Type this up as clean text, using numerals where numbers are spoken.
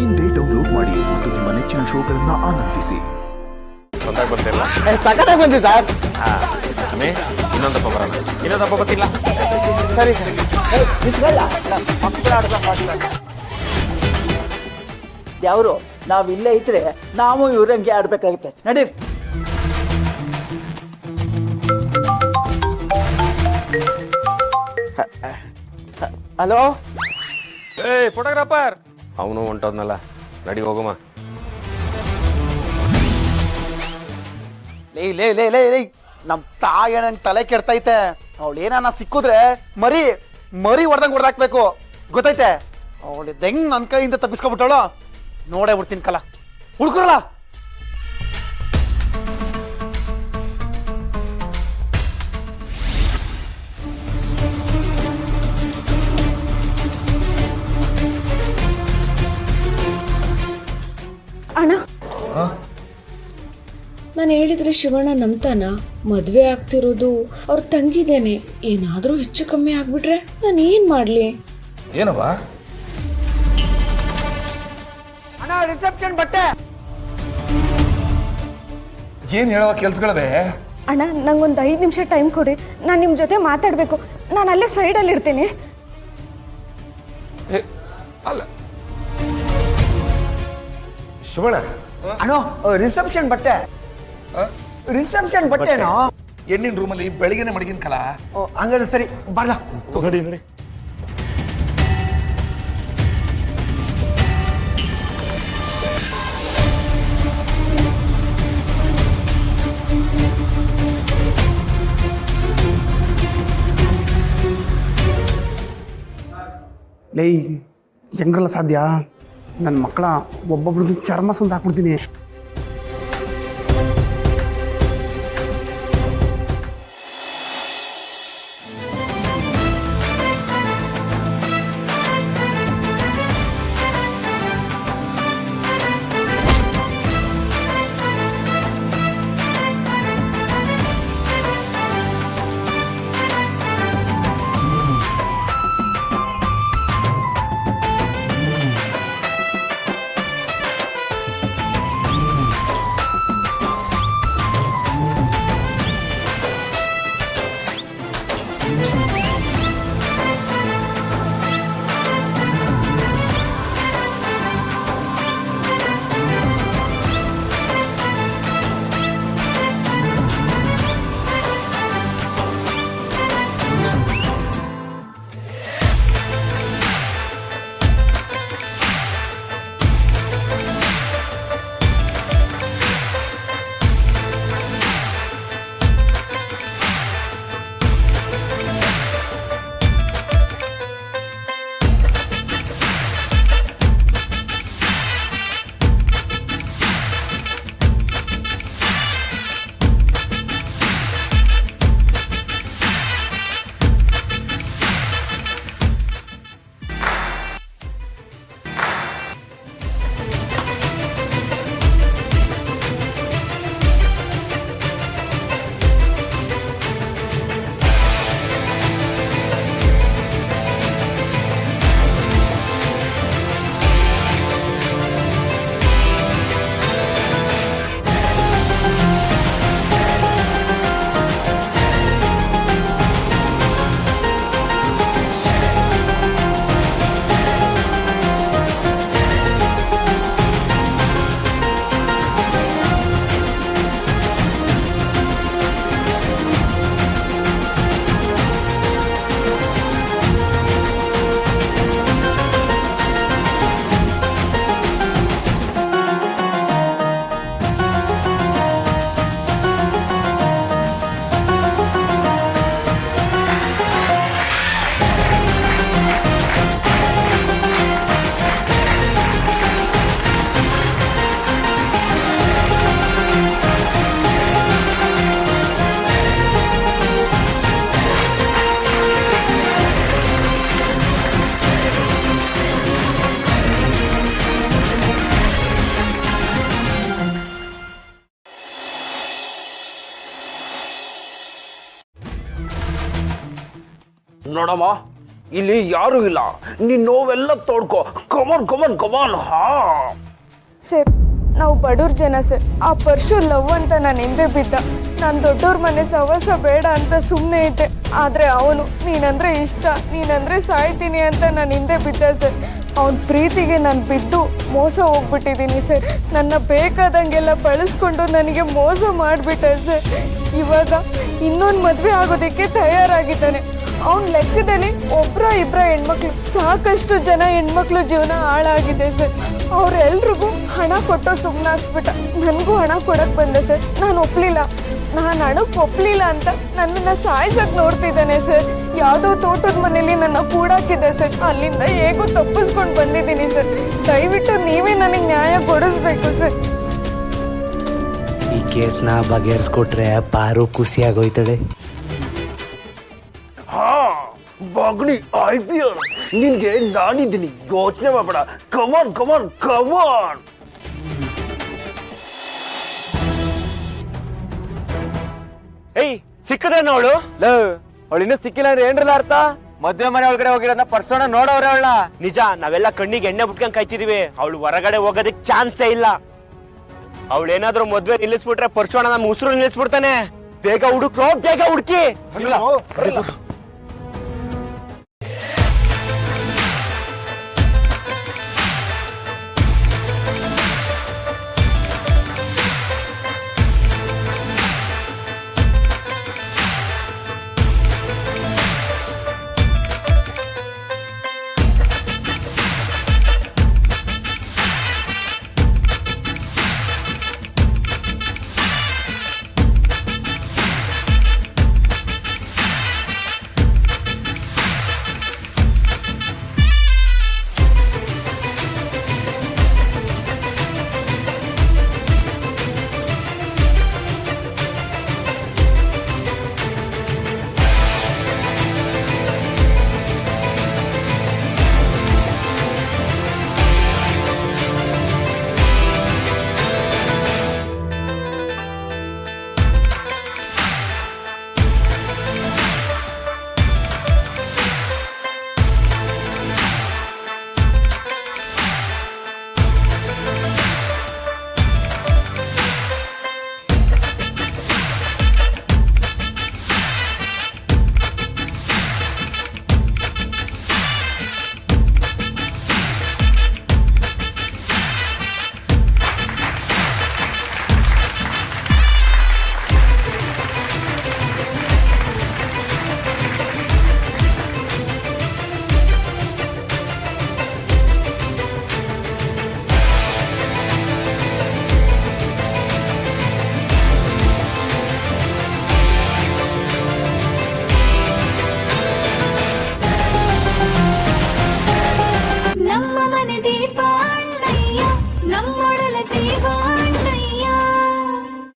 ಇಂದೇ ಡೌನ್ಲೋಡ್ ಮಾಡಿ ಮತ್ತು ನಿಮ್ಮ ನೆಚ್ಚಿನ ಶೋಗಳನ್ನ ಆನಂದಿಸಿ. ಸಖತ್ತಾಗಿ ಬಂದಿ ಸರ್. ಇನ್ನೊಂದಪ್ಪ ಬರೋಣ. ಇನ್ನೊಂದಪ್ಪ ಗೊತ್ತಿಲ್ಲ. ಸರಿ ಸರ್. ಯಾವ್ರು ನಾವ್ ಇಲ್ಲೇ ಇದ್ರೆ ನಾವು ಇವ್ರಂಗೆ ಆಡ್ಬೇಕಾಗುತ್ತೆ. ನಡೀರಿ. ಹಲೋ, ಫೋಟೋಗ್ರಾಫರ್ ಅವನು ಹೊಂಟೋದ್ನಲ್ಲ, ನಡಿ ಹೋಗಮ್ಮ. ಲೇ ಲೇ ಲೇ ಲೇ ಲೇ ನಮ್ ತಾಯಿ ನಂಗೆ ತಲೆ ಕೆಡ್ತೈತೆ. ಅವಳು ಏನಾನ ಸಿಕ್ಕಿದ್ರೆ ಮರಿ ಹೊಡೆದಂಗೆ ಹೊಡೆದಾಕ್ಬೇಕು, ಗೊತ್ತೈತೆ? ಅವಳು ಹೆಂಗ್ ನನ್ನ ಕೈಯಿಂದ ತಪ್ಪಿಸ್ಕೊಬಿಟ್ಟವಳು ನೋಡೇ ಬಿಡ್ತೀನಿ ಕಲ. ಹುಡ್ಕೊರಲ್ಲ. ಅಣ್ಣ, ನಾನು ಹೇಳಿದ್ರೆ ಶಿವಣ್ಣ ನಂಬ್ತಾನ? ಮದ್ವೆ ಆಗ್ತಿರೋದು ಅವ್ರ ತಂಗಿದೇನೆ. ಏನಾದ್ರೂ ಹೆಚ್ಚು ಕಮ್ಮಿ ಆಗ್ಬಿಟ್ರೆ ನಾನು ಏನ್ ಮಾಡ್ಲಿ? ಏನವ್ವ? ಅಣ್ಣ, ರಿಸೆಪ್ಷನ್ ಬಟ್ಟೆ. ಏನ್ ಹೇಳುವ ಕೆಲ್ಸಗಳವೆ? ಅಣ್ಣ, ನಂಗೊಂದು 5 ನಿಮಿಷ ಟೈಮ್ ಕೊಡಿ. ನಾನು ನಿಮ್ಮ ಜೊತೆ ಮಾತಾಡಬೇಕು. ನಾನು ಅಲ್ಲೇ ಸೈಡಲ್ಲಿ ಇರ್ತೀನಿ. ಅಲ್ಲ ಶಿವಣ್ಣ, ಅಣ್ಣ, ರಿಸೆಪ್ಷನ್ ಬಟ್ಟೆ. ರಿಸೆಪ್ಷನ್ ಬಟ್ಟೆನೋ ಹೆಣ್ಣಿನ ರೂಮಲ್ಲಿ ಬೆಳಿಗ್ಗೆನೆ ಮಡಗಿನ ಕಲ. ಹಂಗಾದ್ರೆ ಸರಿ, ಬರ್ಲ. ನಡಿ ನಡಿ. ಲೈ, ಹೆಂಗಲ್ಲ ಸಾಧ್ಯ? ನನ್ನ ಮಕ್ಕಳ ಒಬ್ಬೊಬ್ರದ್ದು ಚರ್ಮ ಸುಂದ ಹಾಕ್ಬಿಡ್ತೀನಿ. ನೋಡಮ್ಮ, ಇಲ್ಲಿ ಯಾರು ಇಲ್ಲ, ನೀನ್ ನೋವೆಲ್ಲ ತೋಡ್ಕೋ. ಕಮಾನ್ ಕಮಾನ್ ಕಮಾನ್. ಹಾ ಸರ್, ನಾವು ಬಡವ್ರ ಜನ ಸರ್. ಆ ಪರ್ಶು ಲವ್ ಅಂತ ನಾನು ಹಿಂದೆ ಬಿದ್ದ. ನಾನು ದೊಡ್ಡವ್ರ ಮನೆ ಸವಸ ಬೇಡ ಅಂತ ಸುಮ್ಮನೆ ಇದ್ದೆ. ಆದರೆ ಅವನು ನೀನಂದ್ರೆ ಇಷ್ಟ, ನೀನಂದ್ರೆ ಸಾಯ್ತೀನಿ ಅಂತ ನಾನು ಹಿಂದೆ ಬಿದ್ದ ಸರ್. ಅವನ ಪ್ರೀತಿಗೆ ನಾನು ಬಿದ್ದು ಮೋಸ ಹೋಗ್ಬಿಟ್ಟಿದ್ದೀನಿ ಸರ್. ನನ್ನ ಬೇಕಾದಂಗೆಲ್ಲ ಬಳಸ್ಕೊಂಡು ನನಗೆ ಮೋಸ ಮಾಡಿಬಿಟ್ಟ ಸರ್. ಇವಾಗ ಇನ್ನೊಂದು ಮದುವೆ ಆಗೋದಕ್ಕೆ ತಯಾರಾಗಿದ್ದಾನೆ. ಅವನ ಲೆಕ್ಕದಲ್ಲಿ ಒಬ್ಬರ ಇಬ್ಬರ ಹೆಣ್ಮಕ್ಳು, ಸಾಕಷ್ಟು ಜನ ಹೆಣ್ಮಕ್ಳು ಜೀವನ ಹಾಳಾಗಿದೆ ಸರ್. ಅವರೆಲ್ರಿಗೂ ಹಣ ಕೊಟ್ಟು ಸುಮ್ಮನಾಗ್ಸ್ಬಿಟ್ಟ. ನನಗೂ ಹಣ ಕೊಡಕ್ಕೆ ಬಂದೆ ಸರ್. ನಾನು ಒಪ್ಪಲಿಲ್ಲ. ನಾನು ಹಣಕ್ಕೆ ಒಪ್ಪಲಿಲ್ಲ ಅಂತ ನನ್ನನ್ನು ಸಾಯ್ಸಕ್ಕೆ ನೋಡ್ತಿದ್ದಾನೆ ಸರ್. ಯಾವುದೋ ತೋಟದ ಮನೇಲಿ ನನ್ನ ಕೂಡಾಕಿದ್ದೆ ಸರ್. ಅಲ್ಲಿಂದ ಹೇಗೂ ತಪ್ಪಿಸ್ಕೊಂಡು ಬಂದಿದ್ದೀನಿ ಸರ್. ದಯವಿಟ್ಟು ನೀವೇ ನನಗೆ ನ್ಯಾಯ ಕೊಡಿಸ್ಬೇಕು ಸರ್. ಈ ಕೇಸ್ನ ಬಗೆಹರಿಸ್ಕೊಟ್ರೆ ಪಾರು ಖುಷಿಯಾಗೋಯ್ತಾಳೆ. ಹಾ ಬಾಗ್ನಿ IPL ನಿನ್ಗೆ ನಾನಿದ್ದೀನಿ, ಯೋಚನೆ ಮಾಡಬೇಡ. ಕಮಾನ್ ಕಮಾನ್ ಕಮಾನ್. ಏಯ್ ಸಿಕ್ಕದೇನ ಅವಳು? ಅವಳು ಇನ್ನೂ ಸಿಕ್ಕಿಲ್ಲ ಅಂದ್ರೆ ಏನ್ರಲ್ಲ ಅರ್ಥ? ಮದ್ವೆ ಮನೆ ಒಳಗಡೆ ಹೋಗಿರೋದನ್ನ ಪರ್ಸೋಣ ನೋಡವ್ರೆ ಅವಳ. ನಿಜ, ನಾವೆಲ್ಲ ಕಣ್ಣಿಗೆ ಎಣ್ಣೆ ಬಿಟ್ಕೊಂಡ್ ಕಾಯ್ತಿದೀವಿ. ಅವಳು ಹೊರಗಡೆ ಹೋಗೋದಕ್ಕೆ ಚಾನ್ಸೇ ಇಲ್ಲ. ಅವಳು ಏನಾದ್ರೂ ಮದ್ವೆ ನಿಲ್ಲಿಸ್ಬಿಟ್ರೆ ಪರ್ಸೋಣ ನಮ್ಮ ಉಸಿರು ನಿಲ್ಲಿಸ್ಬಿಡ್ತಾನೆ. ಬೇಗ ಹುಡುಕ್ರೋ, ಬೇಗ ಹುಡುಕಿ. ನಮ್ಮ ಮನೆ ದೀಪ ಅಣ್ಣಯ್ಯ, ನಮ್ಮೊಡಲ ಜೀವ